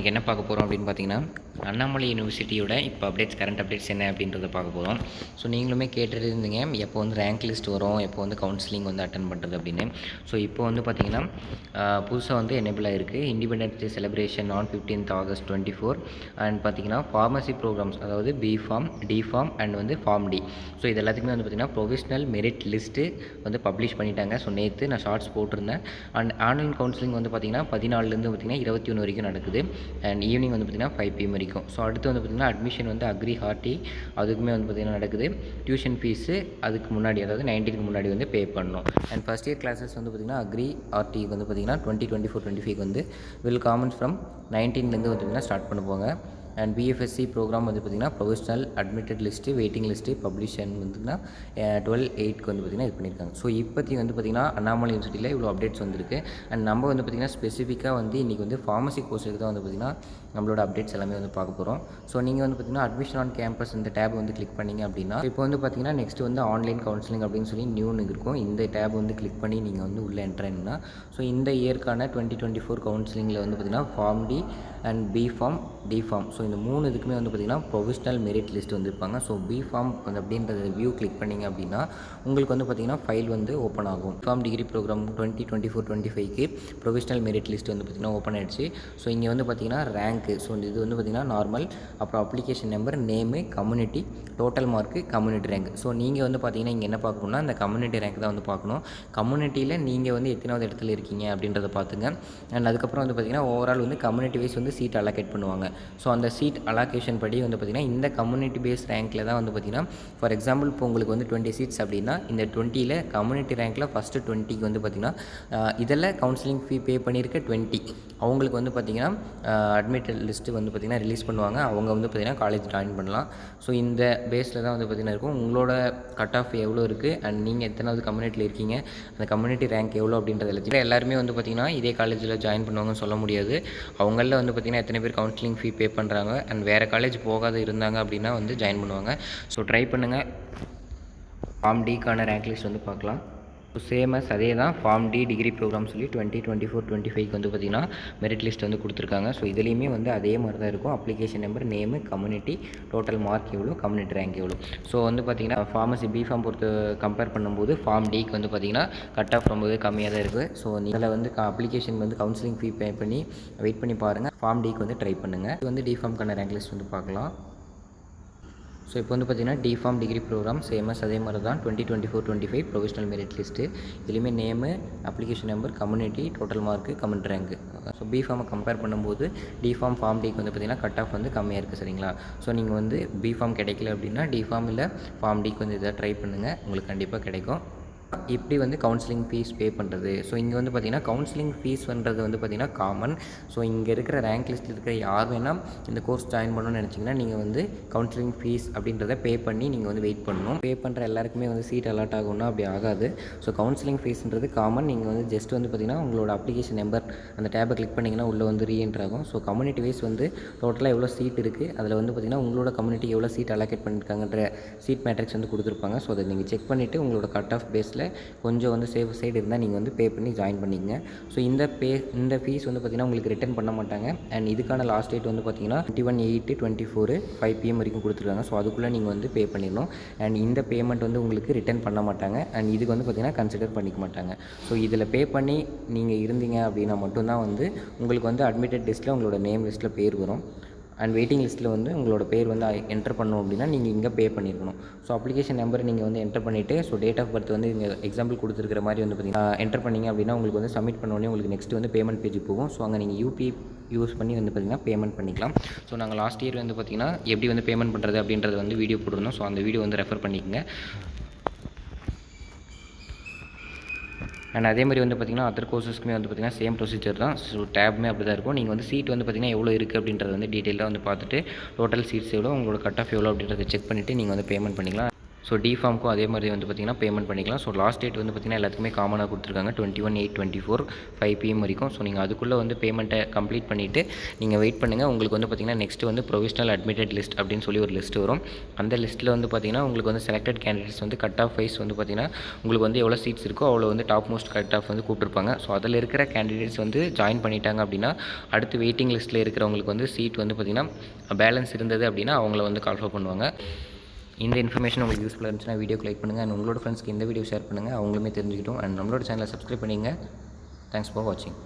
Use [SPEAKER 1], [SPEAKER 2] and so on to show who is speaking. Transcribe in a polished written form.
[SPEAKER 1] இன்றைக்கி என்ன பார்க்க போகிறோம் அப்படின்னு பார்த்தீங்கன்னா, அண்ணாமலை யூனிவர்சிட்டியோட இப்போ கரண்ட் அப்டேட்ஸ் என்ன அப்படின்றத பார்க்க போகிறோம். ஸோ நீங்களுமே கேட்டுட்டு இருந்தீங்க, எப்போ வந்து ரேங்க் லிஸ்ட் வரும், எப்போ வந்து கவுன்சிலிங் வந்து அட்டன் பண்ணுறது அப்படின்னு. ஸோ இப்போ வந்து பார்த்தீங்கன்னா புதுசாக வந்து எனேபிள் ஆகிருக்கு. Independence day celebration on 15th August 24 and பார்த்தீங்கன்னா ஃபார்மசி ப்ரோக்ராம்ஸ், அதாவது பிஃபார்ம், டிஃபார்ம் அண்ட் வந்து ஃபார்ம் டி. ஸோ இது எல்லாத்துக்குமே வந்து பார்த்தீங்கன்னா ப்ரொவிஷ்னல் மெரிட் லிஸ்ட்டு வந்து பப்ளிஷ் பண்ணிட்டாங்க. ஸோ நேற்று நான் ஷார்ட்ஸ் போட்டிருந்தேன். அண்ட் ஆன்லைன் கவுன்சிலிங் வந்து பார்த்தீங்கன்னா 14லேருந்து பார்த்தீங்கன்னா 21 வரைக்கும் நடக்குது. அண்ட் ஈவினிங் வந்து பார்த்திங்கன்னா 5 PM வரைக்கும். ஸோ அடுத்து வந்து பார்த்திங்கன்னா அட்மிஷன் வந்து அக்ரி ஹார்டி அதுக்குமே வந்து பார்த்திங்கன்னா நடக்குது. டியூஷன் ஃபீஸு அதுக்கு முன்னாடி, அதாவது 19க்கு முன்னாடி வந்து பே பண்ணணும். அண்ட் ஃபஸ்ட் இயர் கிளாஸஸ் வந்து பார்த்திங்கன்னா அக்ரி ஆர்டிக்கு வந்து பார்த்திங்கன்னா 2024-25 வந்து வில் காமன்ஸ் ஃப்ரம் 19லேருந்து வந்து பார்த்திங்கன்னா ஸ்டார்ட் பண்ண போங்க. அண்ட் பிஎஃப்எஸ்சி ப்ரோக்ராம் வந்து பார்த்திங்கன்னா provisional admitted list, waiting list, publication வந்துன்னா 12/8 வந்து பார்த்திங்கன்னா இது பண்ணியிருக்காங்க. ஸோ இப்போத்தி வந்து பார்த்திங்கன்னா அண்ணாமலை யூனிவர்சிட்டியில் இவ்வளோ அப்டேட்ஸ் வந்திருக்கு. அண்ட் நம்ம வந்து பார்த்திங்கன்னா ஸ்பெசிஃபிக்காக வந்து இன்றைக்கி வந்து ஃபார்மசி கோர்ஸுக்கு தான் வந்து பார்த்திங்கன்னா நம்மளோட அப்டேட்ஸ் எல்லாமே வந்து பார்க்க போகிறோம். ஸோ நீங்கள் வந்து பார்த்திங்கன்னா அட்மிஷன் ஆன் கேம்பஸ் இந்த டேப் வந்து கிளிக் பண்ணிங்க அப்படின்னா இப்போ வந்து பார்த்திங்கன்னா நெக்ஸ்ட் வந்து ஆன்லைன் கவுன்சிலிங் அப்படின்னு சொல்லி நியூன்னு இருக்கும். இந்த டேப் வந்து கிளிக் பண்ணி நீங்கள் வந்து உள்ளே என்ட்ரு ஆனீங்கன்னா ஸோ இந்த இயர்க்கான 2024 கவுன்சிலிங்கில் வந்து பார்த்திங்கன்னா pharm D and B pharm, D pharm, so இந்த 3 இதுக்குமே வந்து பார்த்திங்கன்னா ப்ரொவிஷ்னல் மெரிட் லிஸ்ட் வந்துருப்பாங்க. ஸோ பிஃபார்ம் அப்படின்றத வியூ கிளிக் பண்ணிங்க அப்படின்னா உங்களுக்கு வந்து பார்த்திங்கன்னா ஃபைல் வந்து ஓப்பன் ஆகும். ஃபார்ம் டிகிரி ப்ரோக்ராம் 2024-25க்கு ப்ரொவிஷ்னல் மெரிட் லிஸ்ட் வந்து பார்த்திங்கன்னா ஓப்பன் ஆகிடுச்சு. ஸோ இங்கே வந்து பார்த்திங்கன்னா ரேங்க்கு, ஸோ இது வந்து பார்த்திங்கன்னா நார்மல், அப்புறம் application number, name, community, total mark, community rank. So நீங்கள் வந்து பார்த்திங்கன்னா இங்கே என்ன பார்க்கணும்னா இந்த கம்யூனிட்டி ரேங்க் தான் வந்து பார்க்கணும். கம்யூனிட்டியில் நீங்கள் வந்து எத்தனாவது இடத்துல இருக்கீங்க அப்படின்றத பார்த்துங்க. அண்ட் அதுக்கப்புறம் வந்து பார்த்திங்கன்னா ஓவரால் வந்து கம்யூனிட்டி வைஸ் வந்து சீட் அலோகேட் பண்ணுவாங்க. ஸோ அந்த சீட் அலோகேஷன் படி வந்து பார்த்திங்கன்னா இந்த கம்யூனிட்டி பேஸ் ரேங்க்கில் தான் வந்து பார்த்திங்கன்னா ஃபார் எக்ஸாம்பிள் இப்போ உங்களுக்கு வந்து 20 சீட்ஸ் அப்படின்னா இந்த 20ல் கம்யூனிட்டி ரேங்க்கில் ஃபஸ்ட்டு 20க்கு வந்து பார்த்திங்கன்னா இதில் கவுன்சிலிங் ஃபீ பே பண்ணியிருக்க 20 அவங்களுக்கு வந்து பார்த்திங்கன்னா அட்மிட்டட் லிஸ்ட்டு வந்து பார்த்திங்கன்னா ரிலீஸ் பண்ணுவாங்க. அவங்க வந்து பார்த்திங்கன்னா காலேஜ் ஜாயின் பண்ணலாம். ஸோ இந்த பேஸில் தான் வந்து பார்த்திங்கன்னா இருக்கும். உங்களோட கட் ஆஃப் எவ்வளோ இருக்குது அண்ட் நீங்கள் எத்தனாவது கம்யூனிட்டியில் இருக்கீங்க, அந்த கம்யூனிட்டி ரேங்க் எவ்வளோ அப்படின்றது எல்லாத்தையும் எல்லாருமே வந்து பார்த்திங்கன்னா இதே காலேஜில் ஜாயின் பண்ணுவாங்கன்னு சொல்ல முடியாது. அவங்களில் வந்து பார்த்திங்கன்னா எத்தனை பேர் கவுன்சிலிங் ஃபீ பே பண்ணுறாங்க அண்ட் வேறு காலேஜ் போகாத இருந்தாங்க அப்படின்னா வந்து ஜாயின் பண்ணுவாங்க. ஸோ ட்ரை பண்ணுங்கள். ஃபார்ம் டிக்கான ரேங்க் லிஸ்ட் வந்து பார்க்கலாம். ஸோ சேமஸ் அதே தான் ஃபார்ம் டி டிகிரி ப்ரோக்ராம் சொல்லி 2024-25க்கு வந்து பார்த்திங்கன்னா மெரிட் லிஸ்ட் வந்து கொடுத்துருக்காங்க. ஸோ இதுலேயுமே வந்து அதே மாதிரி தான் இருக்கும். Application number, name, community, total mark எவ்வளோ, கம்யூனிட்டி ரேங்க் எவ்வளோ. ஸோ வந்து பார்த்திங்கன்னா ஃபார்மசி பிஃபார்ம் பொறுத்து கம்பேர் பண்ணும்போது ஃபார்ம் டிக்கு வந்து பார்த்திங்கன்னா கட் ஆஃப் ரொம்பவே கம்மியாக தான் இருக்குது. ஸோ இதில் வந்து அப்ளிகேஷன் வந்து கவுன்சிலிங் ஃபீ பே பண்ணி வெயிட் பண்ணி பாருங்கள். ஃபார்ம் டிக்கு வந்து ட்ரை பண்ணுங்கள். இது வந்து டிஃபார்ம்க்கான ரேங்க் லிஸ்ட் வந்து பார்க்கலாம். ஸோ இப்போ வந்து பார்த்திங்கன்னா டிஃபார்ம் டிகிரி ப்ரோக்ராம் சேமஸ் அதே மாதிரி தான் 2024-25 ப்ரொவிஷ்னல் மெரிட் லிஸ்ட்டு. இதுலேயுமே name, application number, community, total mark, comment rank. So பிஃபார்மை கம்பேர் பண்ணும்போது டிஃபார்ம் ஃபார்ம் டிக்கு வந்து பார்த்திங்கன்னா கட் ஆஃப் வந்து கம்மியாக இருக்குது. சரிங்களா? ஸோ நீங்கள் வந்து பிஃபார்ம் கிடைக்கல அப்படின்னா டிஃபார்ம் இல்லை ஃபார்ம் டிக்கு வந்து இதை ட்ரை பண்ணுங்கள். உங்களுக்கு கண்டிப்பாக கிடைக்கும். இப்படி வந்து கவுன்சிலிங் ஃபீஸ் பே பண்ணுறது. ஸோ இங்கே வந்து பார்த்திங்கன்னா கவுன்சிலிங் ஃபீஸ் பண்ணுறது வந்து பார்த்திங்கன்னா காமன். ஸோ இங்கே இருக்கிற ரேங்க் லிஸ்ட்டில் இருக்கிற யார் வேணால் இந்த கோர்ஸ் ஜாயின் பண்ணணும்னு நினச்சிங்கன்னா நீங்கள் வந்து கவுன்சிலிங் ஃபீஸ் அப்படின்றத பே பண்ணி நீங்கள் வந்து வெயிட் பண்ணணும். பே பண்ணுற எல்லாருக்குமே வந்து சீட் அலாட் ஆகும்னா அப்படி ஆகாது. ஸோ கவுன்சிலிங் ஃபீஸ்ன்றது காமன். நீங்கள் வந்து ஜஸ்ட் வந்து பார்த்திங்கன்னா உங்களோட அப்ளிகேஷன் நம்பர் அந்த டேப்பை கிளிக் பண்ணிங்கன்னா உள்ளே வந்து ரீஎன்ட்ரு ஆகும். ஸோ கம்யூனிட்டி வைஸ் வந்து டோட்டலாக எவ்வளோ சீட் இருக்குது, அதில் வந்து பார்த்திங்கன்னா உங்களோட கம்யூனிட்டி எவ்வளோ சீட் அலோகேட் பண்ணியிருக்காங்கன்ற சீட் மேட்ரிக்ஸ் வந்து கொடுத்துருப்பாங்க. ஸோ அதை நீங்கள் செக் பண்ணிவிட்டு உங்களோட கட் ஆஃப் பேஸில் கொஞ்சம் வந்து சேஃப் சைடு இருந்தால் நீங்கள் வந்து பே பண்ணி ஜாயின் பண்ணிக்கங்க. ஸோ இந்த ஃபீஸ் வந்து பார்த்திங்கன்னா உங்களுக்கு ரிட்டர்ன் பண்ண மாட்டாங்க. அண்ட் இதுக்கான லாஸ்ட் டேட் வந்து பார்த்திங்கன்னா 21/8/24 5 PM வரைக்கும் கொடுத்துருக்காங்க. ஸோ அதுக்குள்ளே நீங்கள் வந்து பே பண்ணிடணும். அண்ட் இந்த பேமெண்ட் வந்து உங்களுக்கு ரிட்டர்ன் பண்ண மாட்டாங்க. அண்ட் இதுக்கு வந்து பார்த்திங்கன்னா கன்சிடர் பண்ணிக்க மாட்டாங்க. ஸோ இதில் பே பண்ணி நீங்கள் இருந்தீங்க அப்படின்னா மட்டும்தான் வந்து உங்களுக்கு வந்து அட்மிட்டட் லிஸ்ட்டில் உங்களோட நேம் லிஸ்ட்டில் பேர் வரும். அண்ட் வெயிட்டிங் லிஸ்ட்டில் வந்து உங்களோட பேர் வந்து என்டர் பண்ணணும் அப்படின்னா நீங்கள் இங்கே பே பண்ணியிருக்கணும். ஸோ அப்ளிகேஷன் நம்பர் நீங்கள் வந்து என்டர் பண்ணிவிட்டு ஸோ டேட் ஆஃப் பர்த் வந்து இங்கே எக்ஸாம்பிள் கொடுத்துருக்கிற மாதிரி வந்து பார்த்திங்கன்னா என்டர் பண்ணிங்க அப்படின்னா உங்களுக்கு வந்து சப்மிட் பண்ணோடனே உங்களுக்கு நெக்ஸ்ட் வந்து பேமெண்ட் பேஜ் போகும். ஸோ அங்கே நீங்கள் யூபிஐ யூஸ் பண்ணி வந்து பார்த்திங்கன்னா பேமெண்ட் பண்ணிக்கலாம். ஸோ நாங்கள் லாஸ்ட் இயர் வந்து பார்த்திங்கன்னா எப்படி வந்து பேமெண்ட் பண்ணுறது அப்படின்றது வந்து வீடியோ போட்டிருந்தோம். ஸோ அந்த வீடியோ வந்து ரெஃபர் பண்ணிக்கங்க. அண்ட் அதே மாதிரி வந்து பார்த்திங்கன்னா அதர் கோர்சஸ்க்குமே வந்து பார்த்திங்கன்னா சேம் ப்ரொசீஜர் தான். ஸோ டேப்மே அப்படி தான் இருக்கும். நீங்கள் வந்து சீட் வந்து பார்த்திங்கன்னா எவ்வளோ இருக்குது அப்படின்றத வந்து டீட்டெயிலாக வந்து பார்த்துட்டு டோட்டல் சீட்ஸ் எவ்வளோ, உங்களோட கட் ஆஃப் எவ்வளோ அப்படின்றத செக் பண்ணிவிட்டு நீங்கள் வந்து பேமெண்ட் பண்ணிக்கலாம். ஸோ டிஃபார்முக்கும் அதே மாதிரி வந்து பார்த்திங்கன்னா பேமெண்ட் பண்ணிக்கலாம். ஸோ லாஸ்ட் டேட் வந்து பார்த்திங்கன்னா எல்லாத்துக்குமே காமனாக கொடுத்துருக்காங்க 21/8/24 5 PM வரைக்கும். ஸோ நீங்கள் அதுக்குள்ளே வந்து பேமெண்ட்டை கம்ப்ளீட் பண்ணிவிட்டு நீங்கள் வெயிட் பண்ணுங்கள். உங்களுக்கு வந்து பார்த்திங்கன்னா நெக்ஸ்ட்டு வந்து ப்ரொவிஷனல் அட்மிட்டட் லிஸ்ட் அப்படின்னு சொல்லி ஒரு லிஸ்ட் வரும். அந்த லிஸ்ட்டில் வந்து பார்த்திங்கன்னா உங்களுக்கு வந்து செலக்டட் கேண்டிடேட்ஸ் வந்து கட் ஆஃப் வைஸ் வந்து பார்த்திங்கன்னா உங்களுக்கு வந்து எவ்வளோ சீட்ஸ் இருக்கோ அவ்வளோ வந்து டாப் மோஸ்ட் கட் ஆஃப் வந்து கூப்பிட்டுருப்பாங்க. ஸோ அதில் இருக்கிற கேண்டிடேட்ஸ் வந்து ஜாயின் பண்ணிட்டாங்க அப்படின்னா அடுத்து வெயிட்டிங் லிஸ்ட்டில் இருக்கிறவங்களுக்கு வந்து சீட் வந்து பார்த்திங்கன்னா பேலன்ஸ் இருந்தது அப்படின்னா அவங்கள வந்து கால்ஃபர் பண்ணுவாங்க. இந்த இன்ஃபர்மேஷன் உங்களுக்கு யூஸ்ஃபுல்லாக இருந்துச்சுன்னா வீடியோக்கு லைக் பண்ணுங்கள் அண்ட் உங்களோட ஃப்ரெண்ட்ஸ்க்கு இந்த வீடியோ ஷேர் பண்ணுங்கள், அவங்களுமே தெரிஞ்சுக்கிட்டோம். அண்ட் நம்மளோட சேனலை சப்ஸ்கிரைப் பண்ணிங்க. தேங்க்ஸ் ஃபார் வாட்சிங்.